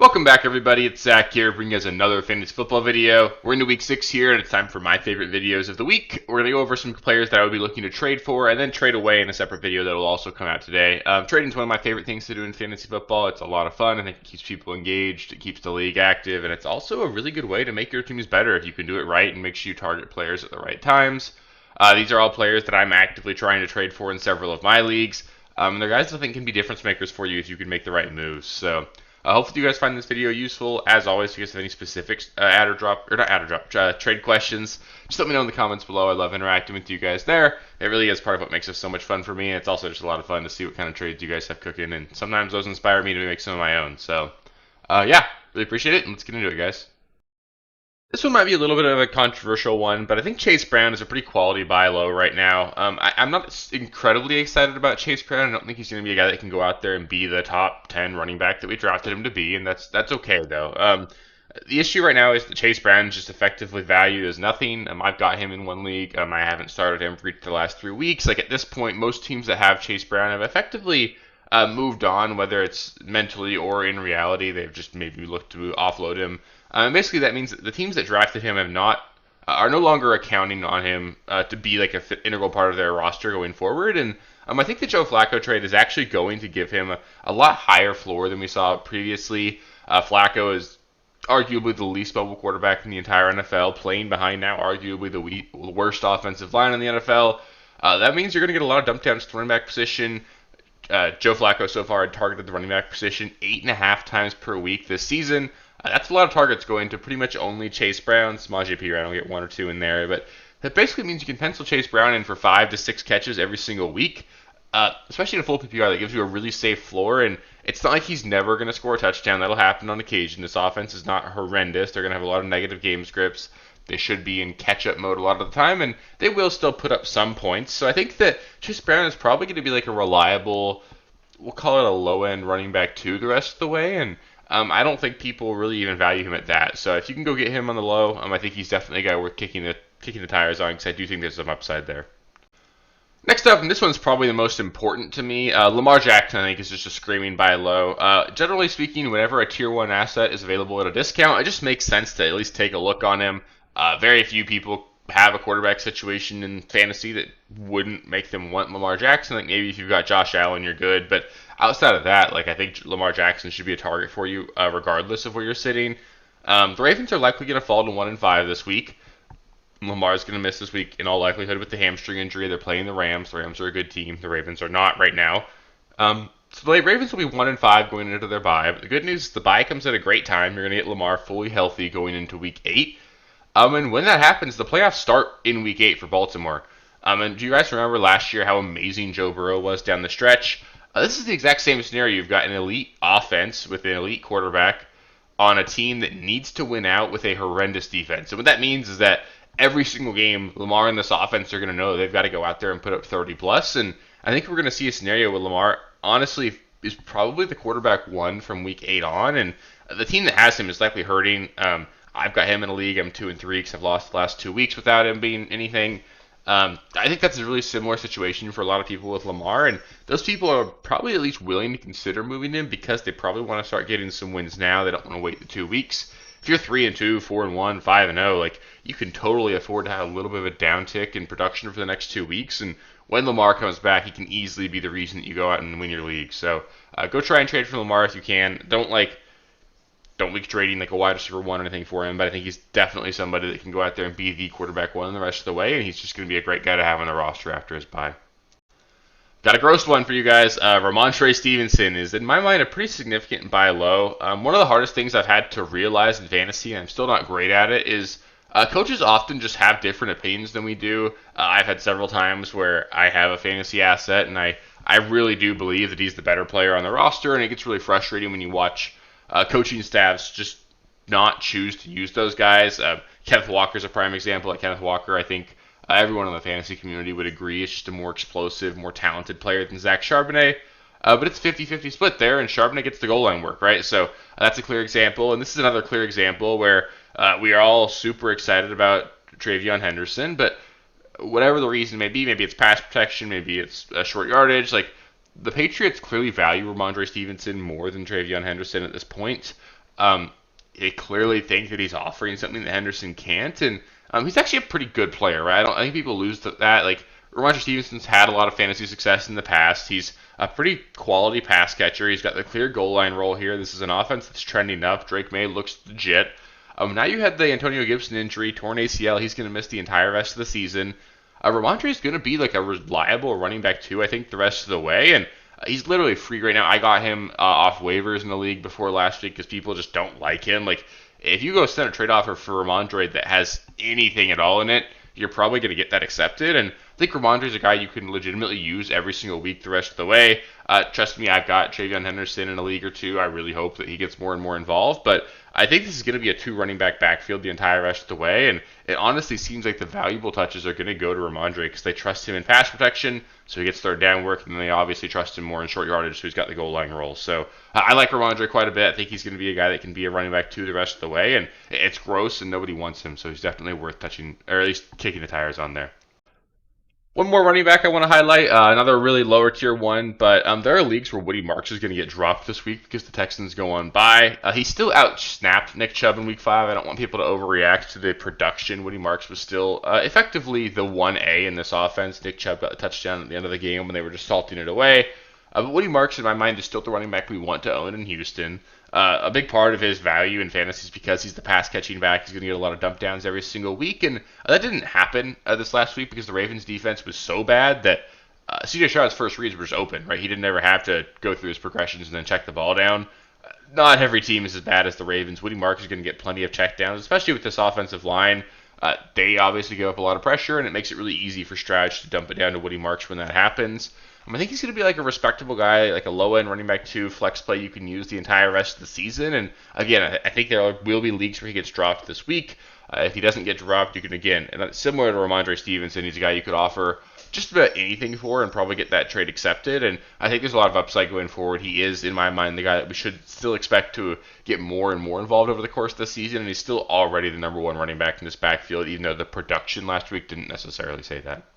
Welcome back, everybody. It's Zach here, bringing us another fantasy football video. We're into week 6 here, and it's time for my favorite videos of the week. We're going to go over some players that I would be looking to trade for, and then trade away in a separate video that will also come out today. Trading is one of my favorite things to do in fantasy football. It's a lot of fun. I think it keeps people engaged, it keeps the league active, and it's also a really good way to make your teams better if you can do it right and make sure you target players at the right times. These are all players that I'm actively trying to trade for in several of my leagues. They're guys that I think can be difference makers for you if you can make the right moves. So. Hopefully you guys find this video useful. As always, if you guys have any specific trade questions, just let me know in the comments below. I love interacting with you guys there. It really is part of what makes this so much fun for me. It's also just a lot of fun to see what kind of trades you guys have cooking, and sometimes those inspire me to make some of my own. So, yeah, really appreciate it, and let's get into it, guys. This one might be a little bit of a controversial one, but I think Chase Brown is a pretty quality buy low right now. I'm not incredibly excited about Chase Brown. I don't think he's going to be a guy that can go out there and be the top 10 running back that we drafted him to be, and that's okay, though. The issue right now is that Chase Brown is just effectively valued as nothing. I've got him in one league. I haven't started him for the last 3 weeks. Like, at this point, most teams that have Chase Brown have effectively moved on, whether it's mentally or in reality. They've just maybe looked to offload him. Basically, that means that the teams that drafted him are no longer accounting on him to be like an integral part of their roster going forward. And I think the Joe Flacco trade is actually going to give him a lot higher floor than we saw previously. Flacco is arguably the least mobile quarterback in the entire NFL, playing behind now arguably the worst offensive line in the NFL. That means you're going to get a lot of dump downs to the running back position. Joe Flacco so far had targeted the running back position 8.5 times per week this season. That's a lot of targets going to pretty much only Chase Brown. Samaje Perine will get 1 or 2 in there, but that basically means you can pencil Chase Brown in for 5 to 6 catches every single week, especially in a full PPR. That gives you a really safe floor, and it's not like he's never going to score a touchdown. That'll happen on occasion. This offense is not horrendous. They're going to have a lot of negative game scripts. They should be in catch-up mode a lot of the time, and they will still put up some points. So I think that Chase Brown is probably going to be like a reliable, we'll call it a low-end running back 2 the rest of the way, and I don't think people really even value him at that. So if you can go get him on the low, I think he's definitely a guy worth kicking the tires on, because I do think there's some upside there. Next up, and this one's probably the most important to me, Lamar Jackson, I think, is just a screaming buy low. Generally speaking, whenever a tier 1 asset is available at a discount, it just makes sense to at least take a look on him. Very few people have a quarterback situation in fantasy that wouldn't make them want Lamar Jackson. Like, maybe if you've got Josh Allen, you're good, but outside of that, I think Lamar Jackson should be a target for you, regardless of where you're sitting. The Ravens are likely going to fall to 1-5 this week. Lamar's going to miss this week in all likelihood with the hamstring injury. They're playing the Rams. The Rams are a good team. The Ravens are not right now. So the Ravens will be 1-5 going into their bye. But the good news is the bye comes at a great time. You're going to get Lamar fully healthy going into week 8. And when that happens, the playoffs start in week 8 for Baltimore. And do you guys remember last year how amazing Joe Burrow was down the stretch? This is the exact same scenario. You've got an elite offense with an elite quarterback on a team that needs to win out with a horrendous defense. And what that means is that every single game, Lamar and this offense are going to know they've got to go out there and put up 30 plus. And I think we're going to see a scenario where Lamar, honestly, is probably the quarterback 1 from week 8 on. And the team that has him is likely hurting. I've got him in a league. I'm 2-3 because I've lost the last 2 weeks without him being anything. I think that's a really similar situation for a lot of people with Lamar, and those people are probably at least willing to consider moving him because they probably want to start getting some wins now. They don't want to wait the 2 weeks. If you're 3-2, 4-1, 5-0, you can totally afford to have a little bit of a downtick in production for the next 2 weeks. And when Lamar comes back, he can easily be the reason that you go out and win your league. So go try and trade for Lamar if you can. Don't leak trading like a wide receiver 1 or anything for him, but I think he's definitely somebody that can go out there and be the quarterback 1 the rest of the way, and he's just going to be a great guy to have on the roster after his bye. Got a gross one for you guys. Ramondre Stevenson is, in my mind, a pretty significant buy low. One of the hardest things I've had to realize in fantasy, and I'm still not great at it, is coaches often just have different opinions than we do. I've had several times where I have a fantasy asset, and I really do believe that he's the better player on the roster, and it gets really frustrating when you watch coaching staffs just not choose to use those guys. Kenneth Walker's a prime example. Kenneth Walker, I think everyone in the fantasy community would agree, is just a more explosive, more talented player than Zach Charbonnet. But it's 50-50 split there, and Charbonnet gets the goal line work, right? So that's a clear example. And this is another clear example where we are all super excited about TreVeyon Henderson, but whatever the reason may be, maybe it's pass protection, maybe it's short yardage, the Patriots clearly value Ramondre Stevenson more than TreVeyon Henderson at this point. They clearly think that he's offering something that Henderson can't, and he's actually a pretty good player, right? I think people lose to that. Like Ramondre Stevenson's had a lot of fantasy success in the past. He's a pretty quality pass catcher. He's got the clear goal line role here. This is an offense that's trending up. Drake May looks legit. Now you had the Antonio Gibson injury, torn ACL. He's going to miss the entire rest of the season. Ramondre is going to be like a reliable running back too, I think, the rest of the way. And he's literally free right now. I got him off waivers in the league before last week because people just don't like him. Like, if you go send a trade offer for Ramondre that has anything at all in it, you're probably going to get that accepted. And I think Ramondre is a guy you can legitimately use every single week the rest of the way. Trust me, I've got Travion Henderson in a league or two. I really hope that he gets more and more involved. But I think this is going to be a two running back backfield the entire rest of the way. And it honestly seems like the valuable touches are going to go to Ramondre because they trust him in pass protection, so he gets third down work, and then they obviously trust him more in short yardage, so he's got the goal line role. So I like Ramondre quite a bit. I think he's going to be a guy that can be a running back two the rest of the way, and it's gross and nobody wants him, so he's definitely worth touching, or at least kicking the tires on there. One more running back I want to highlight, another really lower tier one, but there are leagues where Woody Marks is going to get dropped this week because the Texans go on bye. He still outsnapped Nick Chubb in week 5. I don't want people to overreact to the production. Woody Marks was still effectively the 1A in this offense. Nick Chubb got a touchdown at the end of the game when they were just salting it away. But Woody Marks, in my mind, is still the running back we want to own in Houston. A big part of his value in fantasy is because he's the pass catching back. He's going to get a lot of dump downs every single week, and that didn't happen this last week because the Ravens defense was so bad that CJ Stroud's first reads were just open, right? He didn't ever have to go through his progressions and then check the ball down. Not every team is as bad as the Ravens. Woody Marks is going to get plenty of check downs, especially with this offensive line. They obviously give up a lot of pressure, and it makes it really easy for Stroud to dump it down to Woody Marks when that happens. I think he's going to be like a respectable guy, like a low-end running back 2 flex play you can use the entire rest of the season. And again, I think there will be leagues where he gets dropped this week. If he doesn't get dropped, you can, again, and similar to Ramondre Stevenson, he's a guy you could offer just about anything for and probably get that trade accepted. And I think there's a lot of upside going forward. He is, in my mind, the guy that we should still expect to get more and more involved over the course of the season. And he's still already the number 1 running back in this backfield, even though the production last week didn't necessarily say that.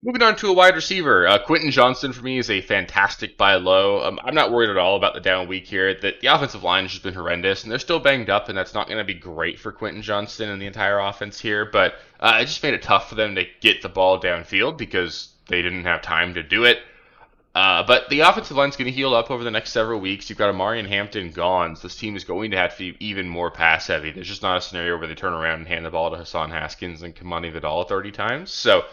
Moving on to a wide receiver, Quentin Johnston for me is a fantastic buy low. I'm not worried at all about the down week here. The offensive line has just been horrendous, and they're still banged up, and that's not going to be great for Quentin Johnston and the entire offense here. But it just made it tough for them to get the ball downfield because they didn't have time to do it. But the offensive line is going to heal up over the next several weeks. You've got Amari and Hampton gone, so this team is going to have to be even more pass heavy. There's just not a scenario where they turn around and hand the ball to Hassan Haskins and Kamani Vidal 30 times. So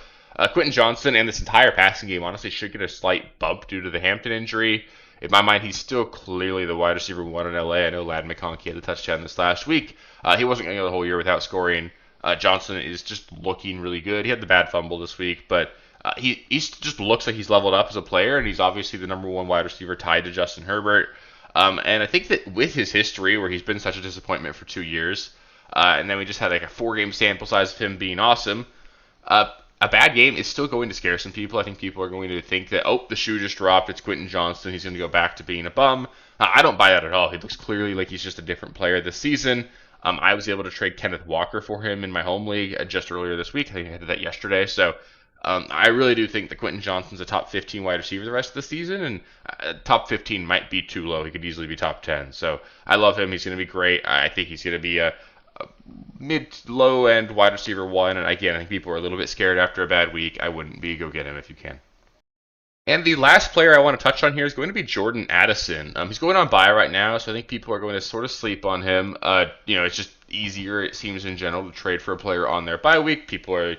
Quentin Johnston and this entire passing game honestly should get a slight bump due to the Hampton injury. In my mind, he's still clearly the wide receiver 1 in LA. I know Ladd McConkey had a touchdown this last week. He wasn't going to go the whole year without scoring. Johnston is just looking really good. He had the bad fumble this week, but he just looks like he's leveled up as a player, and he's obviously the number 1 wide receiver tied to Justin Herbert. And I think that with his history, where he's been such a disappointment for 2 years, and then we just had like a 4-game sample size of him being awesome, a bad game is still going to scare some people. I think people are going to think that, oh, the shoe just dropped. It's Quentin Johnston. He's going to go back to being a bum. I don't buy that at all. He looks clearly like he's just a different player this season. I was able to trade Kenneth Walker for him in my home league just earlier this week. I think I did that yesterday. So I really do think that Quentin Johnston's a top 15 wide receiver the rest of the season, and top 15 might be too low. He could easily be top 10. So I love him. He's going to be great. I think he's going to be a mid-low end wide receiver 1, and again, I think people are a little bit scared after a bad week. I wouldn't be. Go get him if you can. And the last player I want to touch on here is going to be Jordan Addison. He's going on bye right now, so I think people are going to sort of sleep on him. It's just easier, it seems, in general, to trade for a player on their bye week. People are,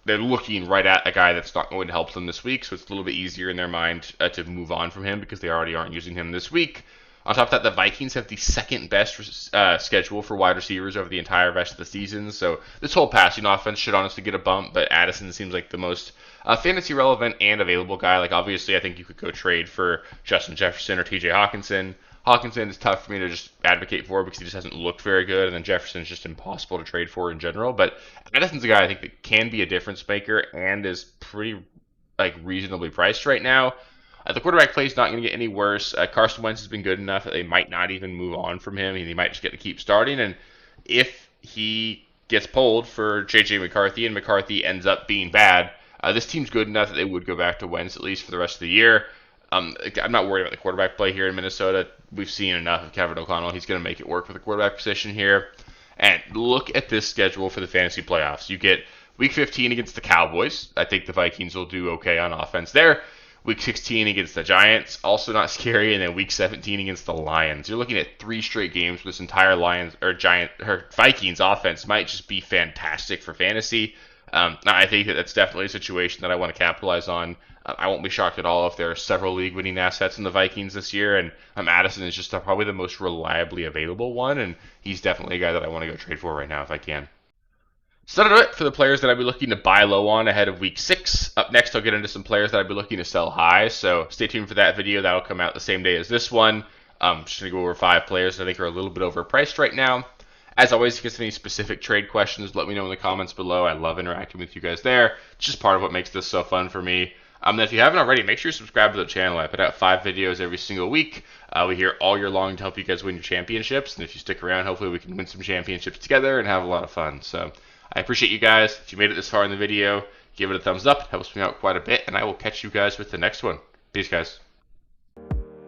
they're looking right at a guy that's not going to help them this week, so it's a little bit easier in their mind to move on from him because they already aren't using him this week. On top of that, the Vikings have the second best schedule for wide receivers over the entire rest of the season. So this whole passing offense should honestly get a bump, but Addison seems like the most fantasy relevant and available guy. Like, obviously, I think you could go trade for Justin Jefferson or TJ Hawkinson. Hawkinson is tough for me to just advocate for because he just hasn't looked very good, and then Jefferson is just impossible to trade for in general. But Addison's a guy I think that can be a difference maker and is pretty reasonably priced right now. The quarterback play is not going to get any worse. Carson Wentz has been good enough that they might not even move on from him. He might just get to keep starting. And if he gets pulled for J.J. McCarthy and McCarthy ends up being bad, this team's good enough that they would go back to Wentz at least for the rest of the year. I'm not worried about the quarterback play here in Minnesota. We've seen enough of Kevin O'Connell. He's going to make it work for the quarterback position here. And look at this schedule for the fantasy playoffs. You get Week 15 against the Cowboys. I think the Vikings will do okay on offense there. Week 16 against the Giants, also not scary, and then Week 17 against the Lions. You're looking at 3 straight games with this entire Vikings offense might just be fantastic for fantasy. I think that's definitely a situation that I want to capitalize on. I won't be shocked at all if there are several league-winning assets in the Vikings this year, and Addison is just probably the most reliably available one, and he's definitely a guy that I want to go trade for right now if I can. So that'll do it for the players that I'd be looking to buy low on ahead of Week 6. Up next, I'll get into some players that I'd be looking to sell high, so stay tuned for that video. That'll come out the same day as this one. Just going to go over 5 players that I think are a little bit overpriced right now. As always, if you guys have any specific trade questions, let me know in the comments below. I love interacting with you guys there. It's just part of what makes this so fun for me. And if you haven't already, make sure you subscribe to the channel. I put out 5 videos every single week. We're here all year long to help you guys win your championships. And if you stick around, hopefully we can win some championships together and have a lot of fun. So I appreciate you guys. If you made it this far in the video, give it a thumbs up. It helps me out quite a bit. And I will catch you guys with the next one. Peace, guys.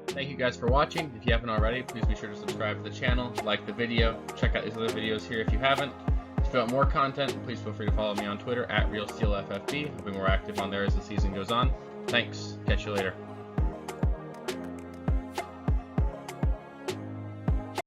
Thank you guys for watching. If you haven't already, please be sure to subscribe to the channel, like the video, check out these other videos here if you haven't. If you want more content, please feel free to follow me on Twitter at RealSteelFFB. I'll be more active on there as the season goes on. Thanks. Catch you later.